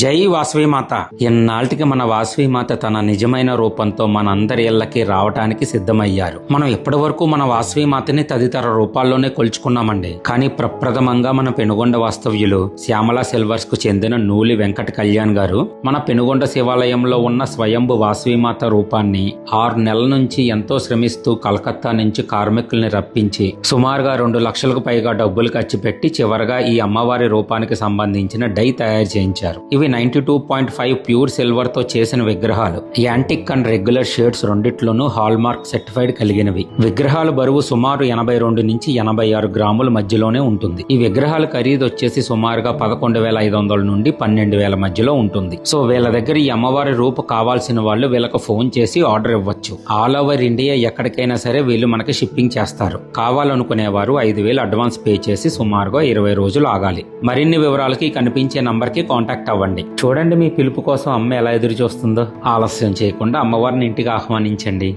జై వాసవిమాత. ఎన్నాళ్ళకి మన వాసవిమాత తన నిజమైన రూపంతో మనందరి ఇళ్లకి రావటానికి సిద్ధమయ్యారు. మనం ఇప్పటి వరకు మన వాసవిమాతని తదితర రూపాల్లోనే కొలుచుకున్నామండి. కానీ ప్రప్రథమంగా మన పెనుగొండ వాస్తవ్యులు శ్యామల సిల్వర్స్ కు చెందిన నూలి వెంకట కళ్యాణ్ గారు మన పెనుగొండ శివాలయంలో ఉన్న స్వయంభు వాసవిమాత రూపాన్ని 6 నెలల నుంచి ఎంతో శ్రమిస్తూ కలకత్తా నుంచి కార్మికుల్ని రప్పించి సుమారుగా 2 లక్షలకు పైగా డబ్బులు ఖర్చు పెట్టి చివరగా ఈ అమ్మవారి రూపానికి సంబంధించిన డై తయారు చేయించారు. ఇవి 92.5 ప్యూర్ సిల్వర్ తో చేసిన విగ్రహాలు. యాంటిక్ అండ్ రెగ్యులర్ షేడ్స్ రెండిట్లోనూ హాల్ మార్క్ సర్టిఫైడ్ కలిగినవి. విగ్రహాల బరువు సుమారు 82 నుంచి 86 గ్రాముల మధ్యలోనే ఉంటుంది. ఈ విగ్రహాల ఖరీదు వచ్చేసి సుమారుగా 11,500 నుండి 12,000 మధ్యలో ఉంటుంది. సో వీళ్ళ దగ్గర ఈ అమ్మవారి రూపు కావాల్సిన వాళ్ళు వీళ్ళకు ఫోన్ చేసి ఆర్డర్ ఇవ్వచ్చు. ఆల్ ఓవర్ ఇండియా ఎక్కడికైనా సరే వీళ్ళు మనకి షిప్పింగ్ చేస్తారు. కావాలనుకునేవారు 5,000 అడ్వాన్స్ పే చేసి సుమారుగా 20 రోజులు ఆగాలి. మరిన్ని వివరాలకి కనిపించే నంబర్ కి కాంటాక్ట్ అవ్వండి. చూడండి, మీ పిలుపు కోసం అమ్మ ఎలా ఎదురు చూస్తుందో. ఆలస్యం చేయకుండా అమ్మవారిని ఇంటికి ఆహ్వానించండి.